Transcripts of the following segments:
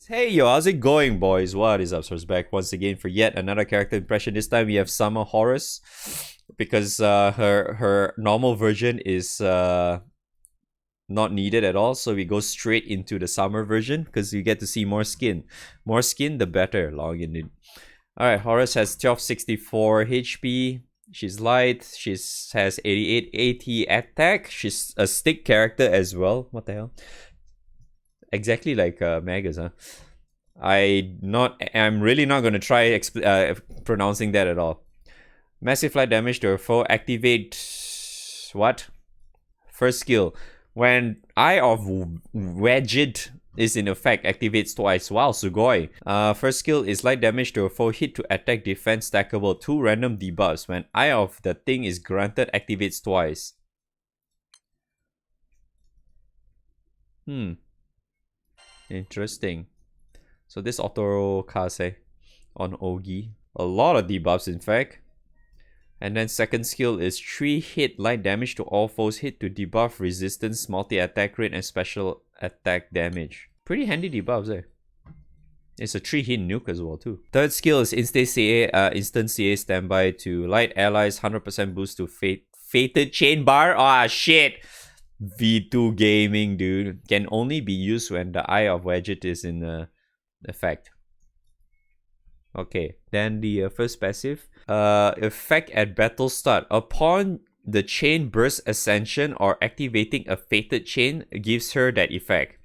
Hey yo, how's it going, boys? What is up? So it's back once again for yet another character impression. This time we have Summer Horus because her normal version is not needed at all. So we go straight into the summer version because you get to see more skin. More skin, the better. Log in. Alright, Horus has 1264 HP. She's light. She has 88 AT attack. She's a stick character as well. What the hell? Exactly like Magus, huh? I'm really not gonna try pronouncing that at all. Massive flight damage to a foe. Activate what? First skill. When Eye of Wedged is in effect, activates twice. Wow, sugoi. First skill is light damage to a foe. Hit to attack, defense, stackable. 2 random debuffs. When Eye of the thing is granted, activates twice. Interesting. So this auto kase on Ogi. A lot of debuffs in fact. And then second skill is 3 hit light damage to all foes. Hit to debuff resistance, multi-attack rate, and special attack damage. Pretty handy debuffs eh. It's a 3 hit nuke as well too. Third skill is instant CA standby to light allies, 100% boost to fated chain bar. Ah shit! V2 gaming, dude. Can only be used when the Eye of Wedget is in effect. Okay, then the first passive. Effect at battle start. Upon the chain burst ascension or activating a fated chain gives her that effect.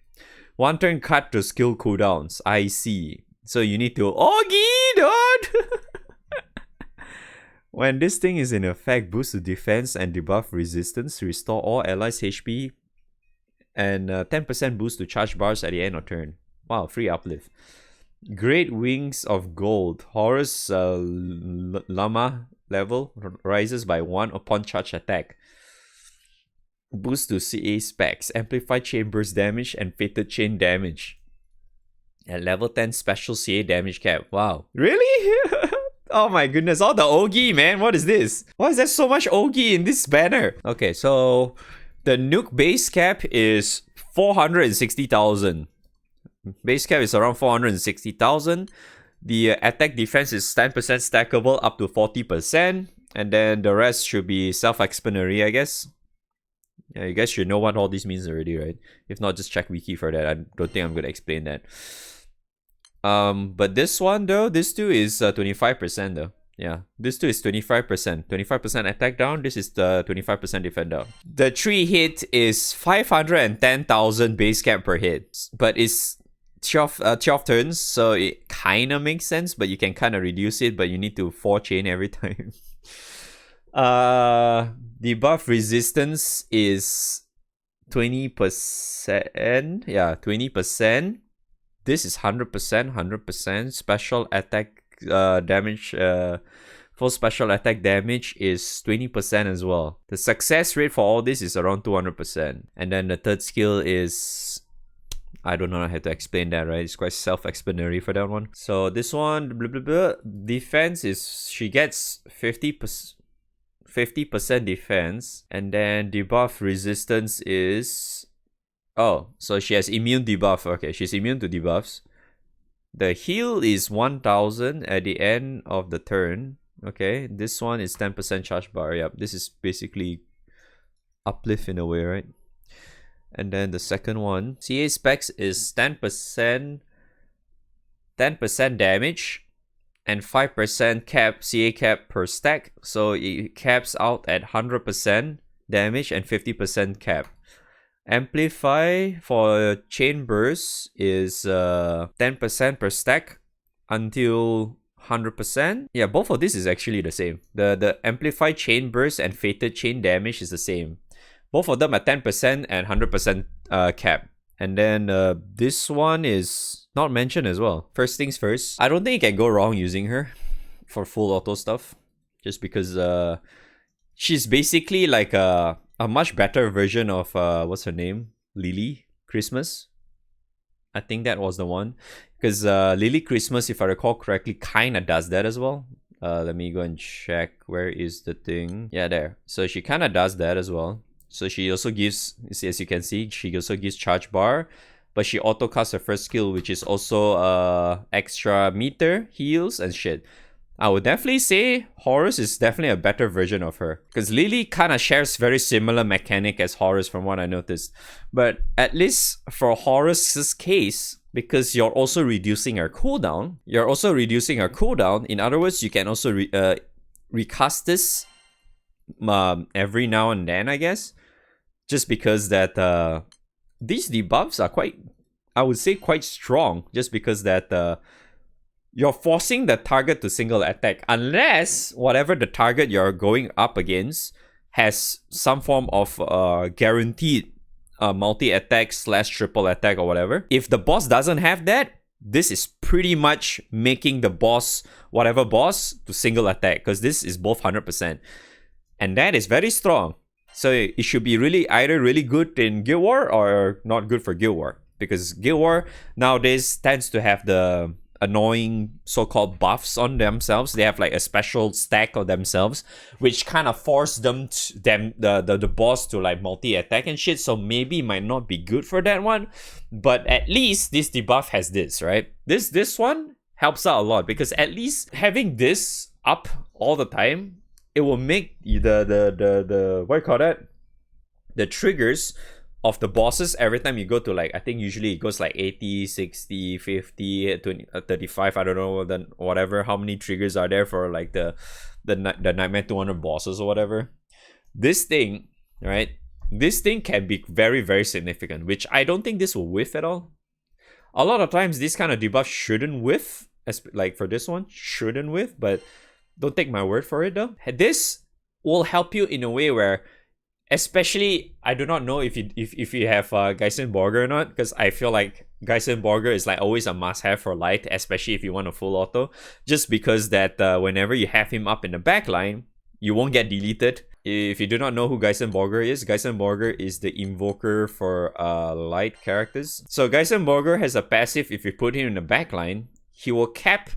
1 turn cut to skill cooldowns. I see. So you need to Ogi, dude! When this thing is in effect, boost to defense and debuff resistance, restore all allies HP, and 10% boost to charge bars at the end of turn. Wow, free uplift. Great Wings of Gold. Horus Llama level rises by 1 upon charge attack. Boost to CA specs, amplify chain burst damage and fated chain damage. At level 10 special CA damage cap. Wow. Really? Oh my goodness, all the Ogi, man. What is this? Why is there so much Ogi in this banner? Okay, so the nuke base cap is 460,000. Base cap is around 460,000. The attack defense is 10% stackable up to 40%. And then the rest should be self-explanatory, I guess. Yeah, you guys should know what all this means already, right? If not, just check wiki for that. I don't think I'm going to explain that. But this one though, this two is 25% though. Yeah, this two is 25%. 25% attack down, this is the 25% defend down. The 3 hit is 510,000 base cap per hit. But it's 12 turns, so it kind of makes sense, but you can kind of reduce it, but you need to 4 chain every time. Debuff resistance is 20%. Yeah, 20%. This is 100%. Special attack damage, full special attack damage is 20% as well. The success rate for all this is around 200%. And then the third skill is, I don't know how to explain that, right? It's quite self-explanatory for that one. So this one, blah, blah, blah. Defense is, she gets 50% defense. And then debuff resistance is... Oh, so she has immune debuff. Okay, she's immune to debuffs. The heal is 1000 at the end of the turn. Okay, this one is 10% charge bar. Yep, this is basically uplift in a way, right? And then the second one, CA specs is 10% damage and 5% cap, CA cap per stack. So it caps out at 100% damage and 50% cap. Amplify for chain burst is 10% per stack until 100%. Yeah, both of this is actually the same. The amplify chain burst and fated chain damage is the same. Both of them are 10% and 100% cap. And then this one is not mentioned as well. First things first, I don't think you can go wrong using her for full auto stuff. Just because she's basically like a much better version of what's her name? Lily Christmas. I think that was the one. Because Lily Christmas, if I recall correctly, kinda does that as well. Let me go and check. Where is the thing? Yeah, there. So she kinda does that as well. So she also gives, as you can see, she also gives charge bar. but she auto-casts her first skill, which is also extra meter, heals, and shit. I would definitely say Horus is definitely a better version of her. Because Lily kind of shares very similar mechanic as Horus from what I noticed. But at least for Horus's case, because you're also reducing her cooldown. In other words, you can also recast this every now and then, I guess. Just because that these debuffs are quite, I would say, quite strong. Just because that you're forcing the target to single attack. Unless whatever the target you're going up against has some form of guaranteed multi-attack / triple attack or whatever. If the boss doesn't have that, this is pretty much making the boss, whatever boss, to single attack. Because this is both 100%. And that is very strong. So it should be either really good in Guild War or not good for Guild War. Because Guild War nowadays tends to have the annoying so-called buffs on themselves. They have like a special stack of themselves, which kind of force the boss to like multi-attack and shit. So maybe it might not be good for that one. But at least this debuff has this, right? This one helps out a lot, because at least having this up all the time, it will make the what do you call that? The triggers of the bosses every time you go to, like, I think usually it goes like 80, 60, 50, 20, 35, I don't know, then whatever, how many triggers are there for like the Nightmare 200 bosses or whatever. This thing, right? This thing can be very, very significant, which I don't think this will whiff at all. A lot of times this kind of debuff shouldn't whiff, like for this one, shouldn't whiff, but don't take my word for it though. This will help you in a way where, especially, I do not know if you have Geisenborger or not, because I feel like Geisenborger is like always a must-have for light, especially if you want a full auto. Just because that whenever you have him up in the backline, you won't get deleted. If you do not know who Geisenborger is the invoker for light characters. So Geisenborger has a passive. If you put him in the backline, he will cap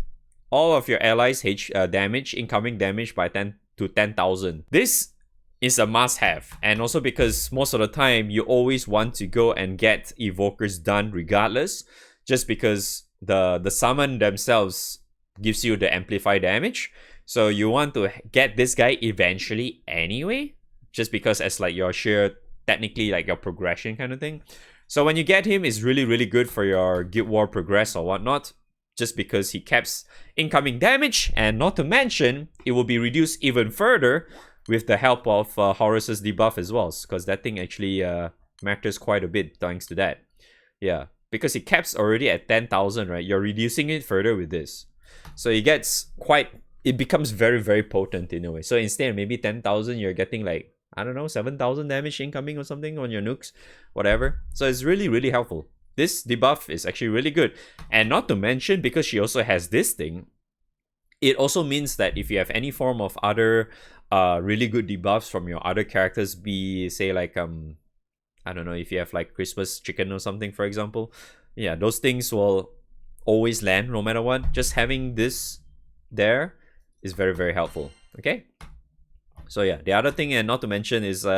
all of your allies' damage, incoming damage, by 10 to 10,000. This is a must-have, and also because most of the time you always want to go and get evokers done regardless, just because the summon themselves gives you the amplify damage, so you want to get this guy eventually anyway, just because as like your sheer, technically like your progression kind of thing. So when you get him, it's really, really good for your Guild War progress or whatnot, just because he caps incoming damage, and not to mention it will be reduced even further with the help of Horus's debuff as well, because that thing actually matters quite a bit thanks to that. Yeah, because it caps already at 10,000, right? You're reducing it further with this. So it becomes very, very potent in a way. So instead of maybe 10,000, you're getting like, I don't know, 7,000 damage incoming or something on your nukes, whatever. So it's really, really helpful. This debuff is actually really good. And not to mention, because she also has this thing, it also means that if you have any form of other really good debuffs from your other characters, be say like I don't know, if you have like Christmas chicken or something, for example, yeah, those things will always land no matter what. Just having this there is very, very helpful. Okay, so yeah, the other thing, and not to mention, is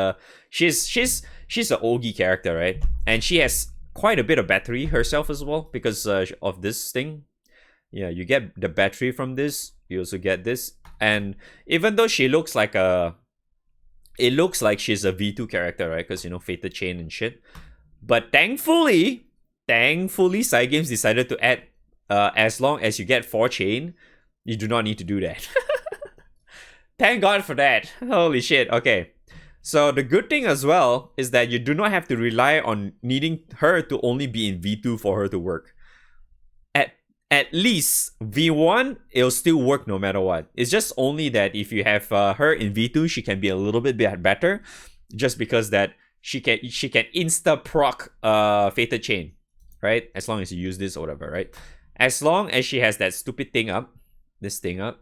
she's an Ogi character, right? And she has quite a bit of battery herself as well, because of this thing. Yeah, you get the battery from this, you also get this. And even though she looks like it looks like she's a V2 character, right? Because, you know, Fated Chain and shit. But thankfully, Cygames decided to add, as long as you get 4 chain, you do not need to do that. Thank God for that. Holy shit. Okay. So the good thing as well is that you do not have to rely on needing her to only be in V2 for her to work. At least V1, it'll still work no matter what. It's just only that if you have her in V2, she can be a little bit better, just because that she can insta proc Fated Chain, right? As long as you use this or whatever, right? As long as she has that stupid thing up, this thing up,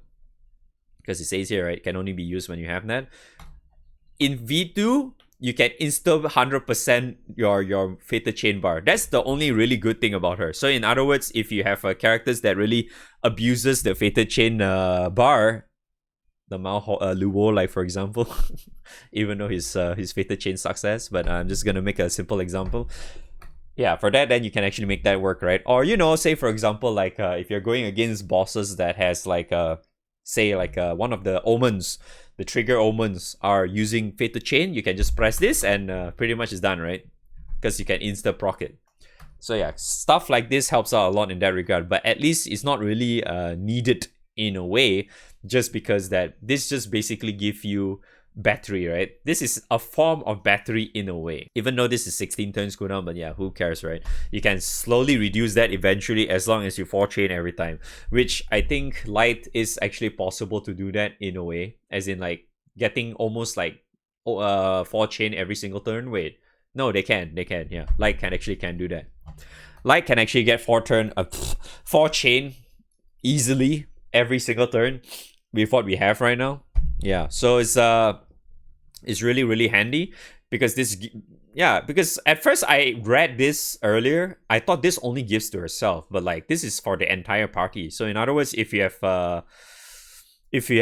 because it says here, right, can only be used when you have that. In V2, you can insta 100% your Fated Chain bar. That's the only really good thing about her. So in other words, if you have characters that really abuses the Fated Chain bar, the Mao Luo, like for example, even though his Fated Chain success, but I'm just gonna make a simple example. Yeah, for that, then you can actually make that work, right? Or, you know, say for example, like if you're going against bosses that has like say like one of the omens, the trigger omens are using Fated Chain, you can just press this and pretty much it's done, right? Because you can insta proc it. So yeah, stuff like this helps out a lot in that regard, but at least it's not really needed in a way, just because that this just basically give you battery, right? This is a form of battery in a way, even though this is 16 turns cooldown, but yeah, who cares, right? You can slowly reduce that eventually as long as you 4-chain every time, which I think light is actually possible to do that in a way, as in like getting almost like 4-chain every single turn. Wait, no, they can, yeah, light can do that. Light can actually get 4-chain easily every single turn with what we have right now. Yeah, so it's really, really handy because because at first I read this earlier, I thought this only gives to herself, but like this is for the entire party. So in other words, if you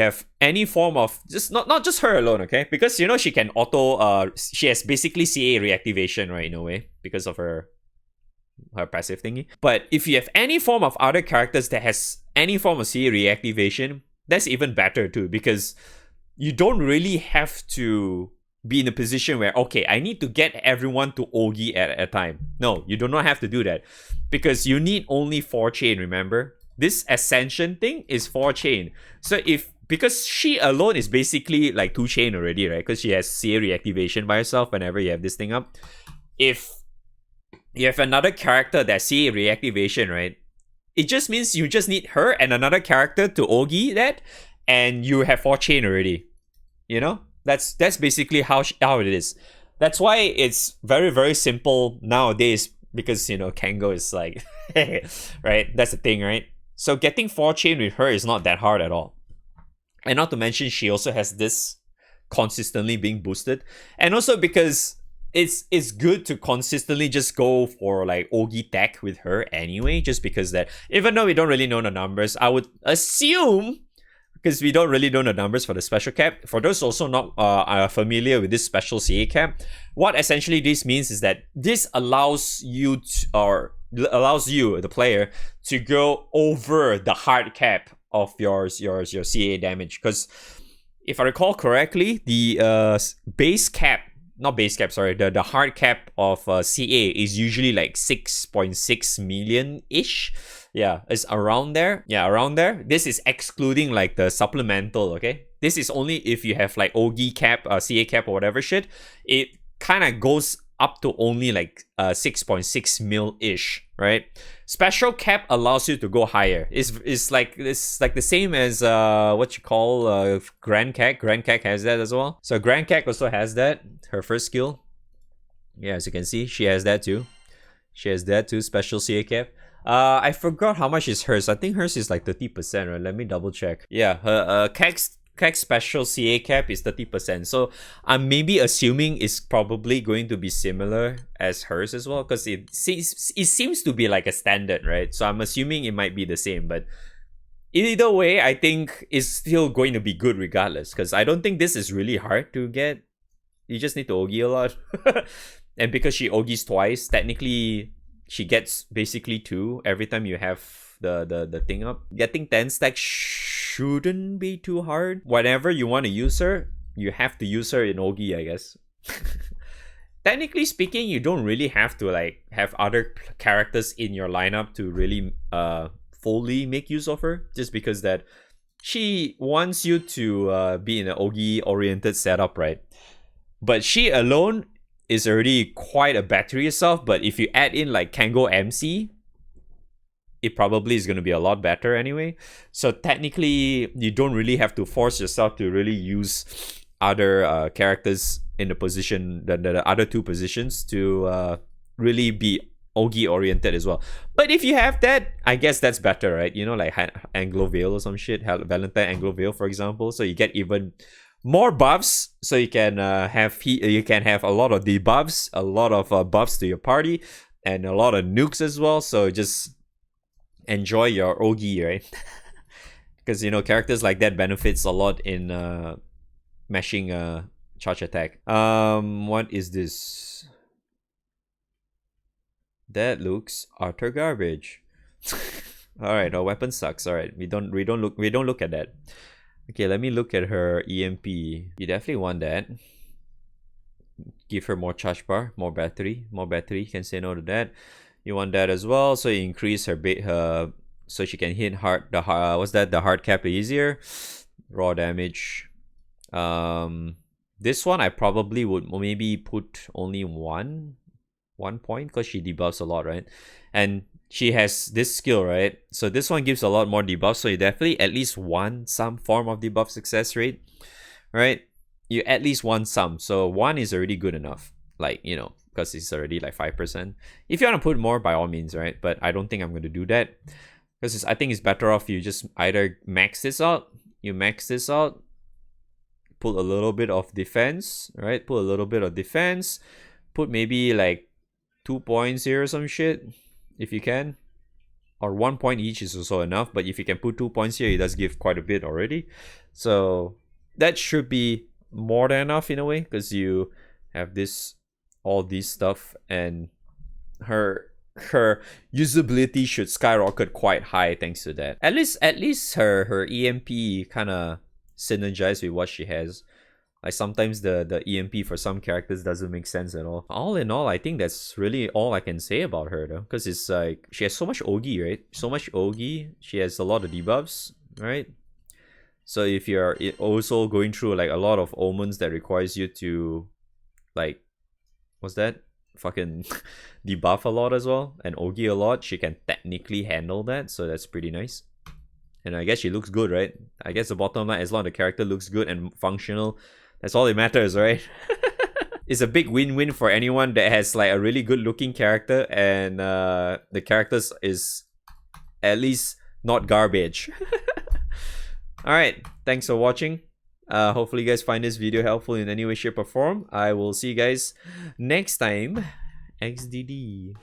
have any form of just not just her alone, okay? Because you know she can auto she has basically CA reactivation, right, in a way, because of her passive thingy. But if you have any form of other characters that has any form of CA reactivation, that's even better too, because you don't really have to be in a position where, okay, I need to get everyone to Ogi at a time. No, you do not have to do that, because you need only 4-chain, remember? This Ascension thing is 4-chain. So because she alone is basically like 2-chain already, right? Because she has CA reactivation by herself whenever you have this thing up. If you have another character that CA reactivation, right? It just means you just need her and another character to Ogi that, and you have 4-chain already. You know, that's basically how it is. That's why it's very, very simple nowadays, because you know Kango is like right, that's the thing, right? So getting 4-chain with her is not that hard at all. And not to mention she also has this consistently being boosted, and also because it's good to consistently just go for like Ogi tech with her anyway, just because that even though we don't really know the numbers, I would assume, because we don't really know the numbers for the special cap. For those also not familiar with this special CA cap, what essentially this means is that this allows you the player, to go over the hard cap of your CA damage. Because if I recall correctly, the the hard cap of CA is usually like 6.6 million ish. Yeah, it's around there. Yeah, around there. This is excluding like the supplemental, okay? This is only if you have like Ogi cap, CA cap or whatever shit. It kind of goes up to only like 6.6 mil ish, right? Special cap allows you to go higher. It's like the same as what you call Grand Kek. Grand Kek has that as well. So Grand Kek also has that. Her first skill. Yeah, as you can see, she has that too. Special CA cap. I forgot how much is hers. I think hers is like 30%, right? Let me double check. Yeah, her Kek's special CA cap is 30%. So I'm maybe assuming it's probably going to be similar as hers as well, because it seems to be like a standard, right? So I'm assuming it might be the same, but either way, I think it's still going to be good regardless, because I don't think this is really hard to get. You just need to Ogi a lot. And because she Ogis twice, technically she gets basically 2 every time you have the thing up. Getting 10 stacks shouldn't be too hard. Whenever you want to use her, you have to use her in Ogi, I guess. Technically speaking, you don't really have to like have other characters in your lineup to really fully make use of her, just because that she wants you to be in an Ogi oriented setup, right? But she alone is already quite a battery itself, but if you add in like Kango MC, it probably is going to be a lot better anyway. So technically, you don't really have to force yourself to really use other characters in the position, the other 2 positions, to really be Ogi oriented as well. But if you have that, I guess that's better, right? You know, like Anglo Veil or some shit, Valentine Anglo Veil, for example. So you get even more buffs, so you can have a lot of debuffs, a lot of buffs to your party, and a lot of nukes as well. So just enjoy your Ogi, right? Because you know characters like that benefits a lot in mashing charge attack. What is this? That looks utter garbage. Alright, our weapon sucks. Alright, we don't look at that. Okay, let me look at her EMP. You definitely want that. Give her more charge bar, more battery. Can say no to that. You want that as well, so you increase her so she can hit the hard cap easier. Raw damage. This one I probably would maybe put only one point because she debuffs a lot, right? And she has this skill, right? So this one gives a lot more debuff, so you definitely at least want some form of debuff success rate, right? You at least want some, so 1 is already good enough, like, you know, because it's already like 5%. If you want to put more, by all means, right? But I don't think I'm going to do that, because I think it's better off you just either max this out, pull a little bit of defense, right? Put maybe like 2 points here or some shit, if you can. Or 1 point each is also enough, but if you can put 2 points here, it does give quite a bit already. So that should be more than enough in a way, because you have all these stuff, and her usability should skyrocket quite high thanks to that. At least her EMP kind of synergize with what she has. Like sometimes the EMP for some characters doesn't make sense at all. All in all, I think that's really all I can say about her though, because it's like she has so much Ogi, right? She has a lot of debuffs, right? So if you're also going through like a lot of omens that requires you to, like, what's that? Fucking debuff a lot as well, and Ogi a lot, she can technically handle that, so that's pretty nice. And I guess she looks good, right? I guess the bottom line, as long as the character looks good and functional, that's all that matters, right? It's a big win-win for anyone that has like a really good looking character and the characters is at least not garbage. Alright, thanks for watching. Hopefully you guys find this video helpful in any way, shape, or form. I will see you guys next time. XDD.